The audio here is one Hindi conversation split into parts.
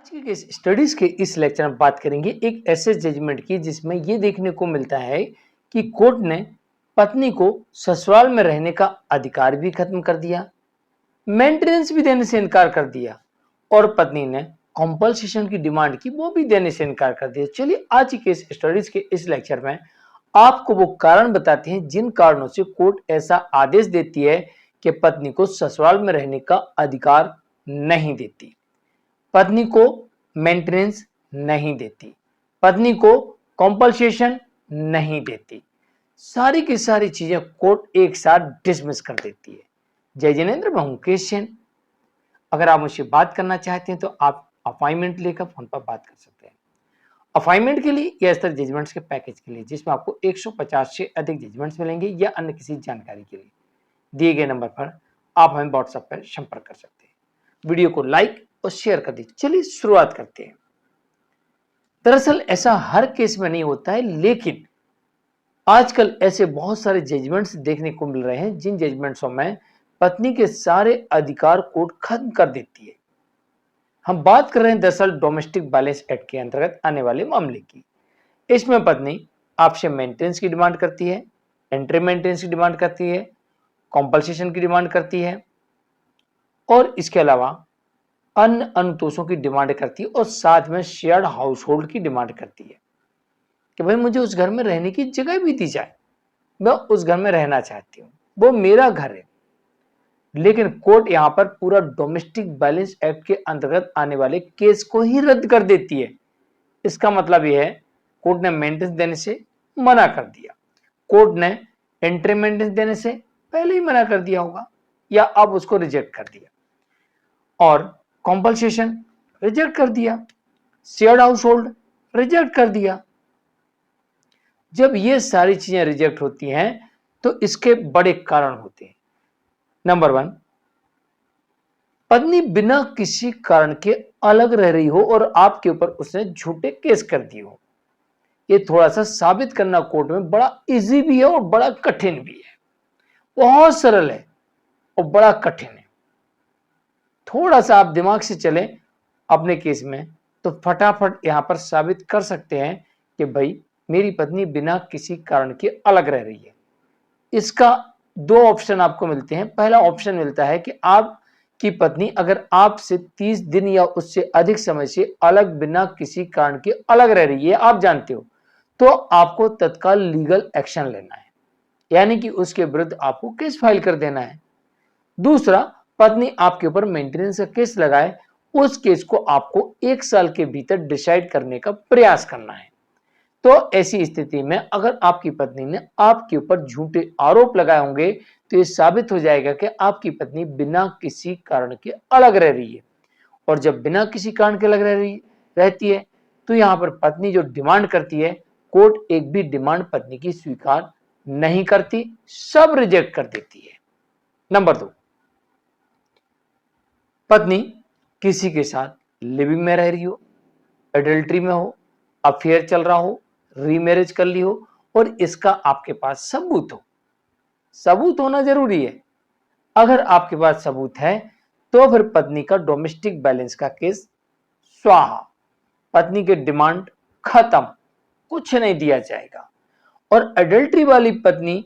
आज के स्टडीज के इस लेक्चर में बात करेंगे एक ऐसे जजमेंट की जिसमें ये देखने को मिलता है कि कोर्ट ने पत्नी को ससुराल में रहने का अधिकार भी खत्म कर दिया, मेंटेनेंस भी देने से इनकार कर दिया और पत्नी ने कॉम्पनसेशन की डिमांड की वो भी देने से इनकार कर दिया। चलिए आज के स्टडीज के इस लेक्चर में आपको वो कारण बताते हैं जिन कारणों से कोर्ट ऐसा आदेश देती है कि पत्नी को ससुराल में रहने का अधिकार नहीं देती, पत्नी को मेंटेनेंस नहीं देती, पत्नी को कॉम्पनसेशन नहीं देती। सारी की सारी चीजें कोर्ट एक साथ डिसमिस कर देती है। जय जिनेंद्र, मैं हूं मुकेश जैन। अगर आप मुझसे बात करना चाहते हैं तो आप अपॉइंटमेंट लेकर फोन पर बात कर सकते हैं। अपॉइंटमेंट के लिए या इस तरह जजमेंट्स के पैकेज के लिए जिसमें आपको 150 से अधिक जजमेंट्स मिलेंगे या अन्य किसी जानकारी के लिए दिए गए नंबर पर आप हमें व्हाट्सएप पर संपर्क कर सकते हैं। वीडियो को लाइक और शेयर कर दीजिए। चलिए शुरुआत करते हैं। दरअसल ऐसा हर केस में नहीं होता है, लेकिन आजकल ऐसे बहुत सारे जजमेंट्स देखने को मिल रहे हैं जिन जजमेंट्सों में पत्नी के सारे अधिकार कोर्ट खत्म कर देती है। हम बात कर रहे हैं दरअसल डोमेस्टिक वायलेंस एक्ट के अंतर्गत आने वाले मामले की। इसमें पत्नी आपसे मेंटेनेंस की डिमांड करती है, एंट्री मेंटेनेंस की डिमांड करती है, कॉम्पनसेशन की डिमांड करती है और इसके अलावा अन्य अनुतोषों की डिमांड करती है और साथ में शेयर्ड हाउस होल्ड की डिमांड करती है कि भाई मुझे उस घर में रहने की जगह भी दी जाए, मैं उस घर में रहना चाहती हूँ, वो मेरा घर है। लेकिन कोर्ट यहां पर पूरा डोमेस्टिक वायलेंस एक्ट के अंतर्गत आने वाले केस को ही रद्द कर देती है। इसका मतलब यह है कोर्ट ने मेंटेनेंस देने से मना कर दिया, कोर्ट ने एंट्री मेंटेनेंस देने से पहले ही मना कर दिया होगा या अब उसको रिजेक्ट कर दिया और कॉम्पनसेशन रिजेक्ट कर दिया, शेयर्ड हाउस होल्ड रिजेक्ट कर दिया। जब ये सारी चीजें रिजेक्ट होती हैं तो इसके बड़े कारण होते हैं। नंबर 1, पत्नी बिना किसी कारण के अलग रह रही हो और आपके ऊपर उसने झूठे केस कर दिए हो। ये थोड़ा सा साबित करना कोर्ट में बड़ा इजी भी है और बड़ा कठिन भी है। बहुत सरल है और बड़ा कठिन है। थोड़ा सा आप दिमाग से चलें अपने केस में तो फटाफट यहां पर साबित कर सकते हैं कि भाई मेरी पत्नी बिना किसी कारण के अलग रह रही है। इसका 2 ऑप्शन आपको मिलते हैं। पहला ऑप्शन मिलता है कि आपकी पत्नी अगर आपसे 30 दिन या उससे अधिक समय से अलग बिना किसी कारण के अलग रह रही है, आप जानते हो, तो आपको तत्काल लीगल एक्शन लेना है, यानी कि उसके विरुद्ध आपको केस फाइल कर देना है। दूसरा, पत्नी आपके ऊपर मेंटेनेंस का केस लगाए, उस केस को आपको 1 साल के भीतर डिसाइड करने का प्रयास करना है। तो ऐसी स्थिति में अगर आपकी पत्नी ने आपके ऊपर झूठे आरोप लगाए होंगे तो ये साबित हो जाएगा कि आपकी पत्नी बिना किसी कारण के अलग रह रही है। और जब बिना किसी कारण के अलग रहती है तो यहां पर पत्नी जो डिमांड करती है, कोर्ट एक भी डिमांड पत्नी की स्वीकार नहीं करती, सब रिजेक्ट कर देती है। नंबर 2, पत्नी किसी के साथ लिविंग में रह रही हो, एडल्ट्री में हो, अफेयर चल रहा हो, रीमैरिज कर ली हो और इसका आपके पास सबूत हो। सबूत होना जरूरी है। अगर आपके पास सबूत है तो फिर पत्नी का डोमेस्टिक वायलेंस का केस स्वाहा, पत्नी के डिमांड खत्म, कुछ नहीं दिया जाएगा। और एडल्ट्री वाली पत्नी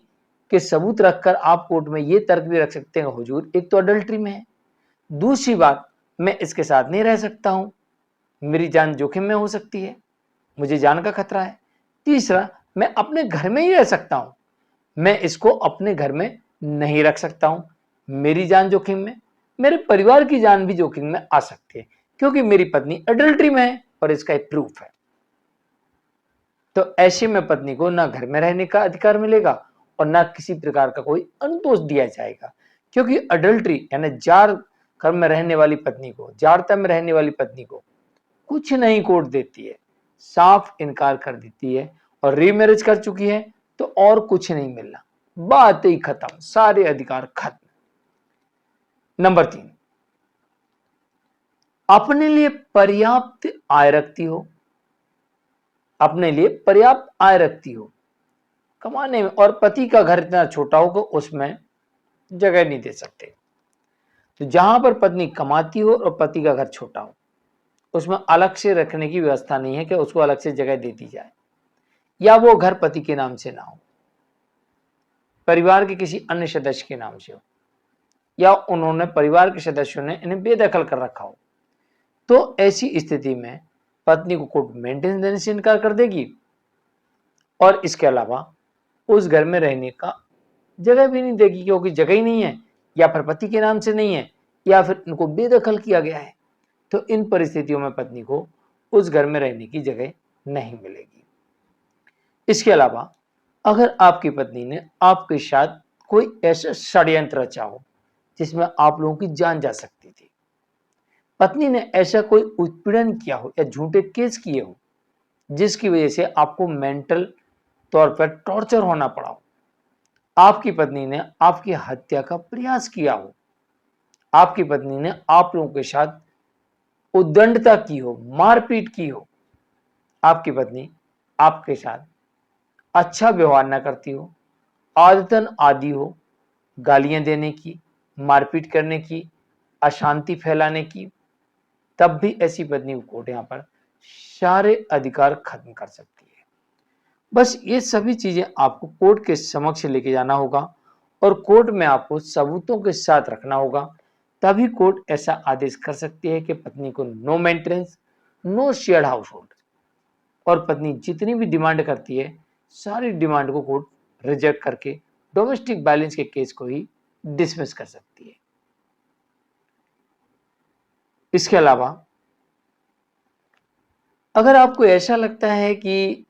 के सबूत रखकर आप कोर्ट में यह तर्क भी रख सकते हैं, हुजूर एक तो एडल्ट्री में है, दूसरी बात मैं इसके साथ नहीं रह सकता हूं, मेरी जान जोखिम में हो सकती है, मुझे जान का खतरा है। तीसरा, मैं अपने घर में ही रह सकता हूं, मैं इसको अपने घर में नहीं रख सकता हूं, मेरी जान जोखिम में, मेरे परिवार की जान भी जोखिम में आ सकती है क्योंकि मेरी पत्नी एडल्ट्री में है और इसका एक प्रूफ है। तो ऐसे में पत्नी को ना घर में रहने का अधिकार मिलेगा और ना किसी प्रकार का कोई अनुतोष दिया जाएगा, क्योंकि एडल्ट्री यानी जार घर में रहने वाली पत्नी को, जारता में रहने वाली पत्नी को कुछ नहीं कोर्ट देती है, साफ इनकार कर देती है और रीमैरिज कर चुकी है तो और कुछ नहीं मिलना, बात ही खत्म, सारे अधिकार खत्म। नंबर 3, अपने लिए पर्याप्त आय रखती हो, अपने लिए पर्याप्त आय रखती हो कमाने में और पति का घर इतना छोटा हो कि उसमें जगह नहीं दे सकते। तो जहां पर पत्नी कमाती हो और पति का घर छोटा हो, उसमें अलग से रखने की व्यवस्था नहीं है कि उसको अलग से जगह दे दी जाए, या वो घर पति के नाम से ना हो, परिवार के किसी अन्य सदस्य के नाम से हो, या उन्होंने परिवार के सदस्यों ने इन्हें बेदखल कर रखा हो, तो ऐसी स्थिति में पत्नी को कोर्ट मेंटेनेंस देने से इनकार कर देगी और इसके अलावा उस घर में रहने का जगह भी नहीं देगी, क्योंकि जगह ही नहीं है, या फिर पति के नाम से नहीं है, या फिर इनको बेदखल किया गया है। तो इन परिस्थितियों में पत्नी को उस घर में रहने की जगह नहीं मिलेगी। इसके अलावा अगर आपकी पत्नी ने आपके साथ कोई ऐसा षड्यंत्र रचा हो जिसमें आप लोगों की जान जा सकती थी, पत्नी ने ऐसा कोई उत्पीड़न किया हो या झूठे केस किए हो जिसकी वजह से आपको मेंटल तौर पर टॉर्चर होना पड़ा हो, आपकी पत्नी ने आपकी हत्या का प्रयास किया हो, आपकी पत्नी ने आप लोगों के साथ उद्दंडता की हो, मारपीट की हो, आपकी पत्नी आपके साथ अच्छा व्यवहार न करती हो, आदतन आदी हो गालियां देने की, मारपीट करने की, अशांति फैलाने की, तब भी ऐसी पत्नी को कोर्ट यहां पर सारे अधिकार खत्म कर सकती है। बस ये सभी चीजें आपको कोर्ट के समक्ष लेके जाना होगा और कोर्ट में आपको सबूतों के साथ रखना होगा, तभी कोर्ट ऐसा आदेश कर सकती है कि पत्नी को no maintenance, no shared household, और पत्नी जितनी भी डिमांड करती है सारी डिमांड को कोर्ट रिजेक्ट करके डोमेस्टिक वायलेंस के केस को ही डिसमिस कर सकती है। इसके अलावा अगर आपको ऐसा लगता है कि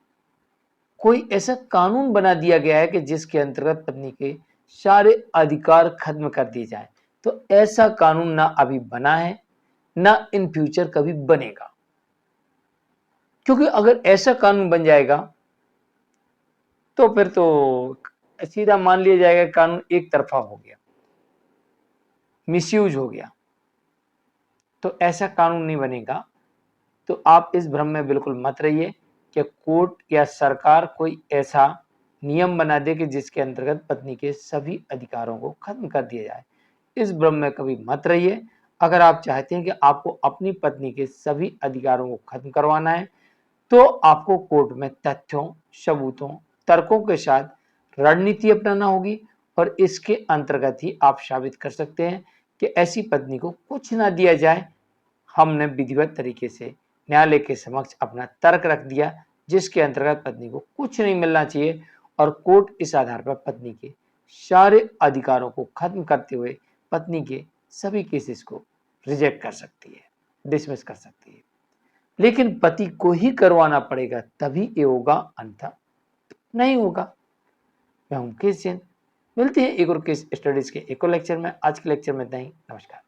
कोई ऐसा कानून बना दिया गया है कि जिसके अंतर्गत पत्नी के सारे अधिकार खत्म कर दिए जाए, तो ऐसा कानून ना अभी बना है, ना इन फ्यूचर कभी बनेगा। क्योंकि अगर ऐसा कानून बन जाएगा तो फिर तो सीधा मान लिया जाएगा कानून एक तरफा हो गया, मिसयूज हो गया। तो ऐसा कानून नहीं बनेगा। तो आप इस भ्रम में बिल्कुल मत रहिए कि कोर्ट या सरकार कोई ऐसा नियम बना दे कि जिसके अंतर्गत पत्नी के सभी अधिकारों को खत्म कर दिया जाए। इस भ्रम में कभी मत रहिए। अगर आप चाहते हैं कि आपको अपनी पत्नी के सभी अधिकारों को खत्म करवाना है, तो आपको कोर्ट में तथ्यों, सबूतों, तर्कों के साथ रणनीति अपनाना होगी और इसके अंतर्गत ही आप साबित कर सकते हैं कि ऐसी पत्नी को कुछ ना दिया जाए। हमने विधिवत तरीके से न्यायालय के समक्ष अपना तर्क रख दिया जिसके अंतर्गत पत्नी को कुछ नहीं मिलना चाहिए, और कोर्ट इस आधार पर पत्नी के सारे अधिकारों को खत्म करते हुए पत्नी के सभी केसेस को रिजेक्ट कर सकती है, डिसमिस कर सकती है। लेकिन पति को ही करवाना पड़ेगा तभी ये होगा, अन्यथा नहीं होगा। मैं हूं केस जैन। मिलते हैं एक और केस स्टडीज के एक और लेक्चर में। आज के लेक्चर में इतना ही। नमस्कार।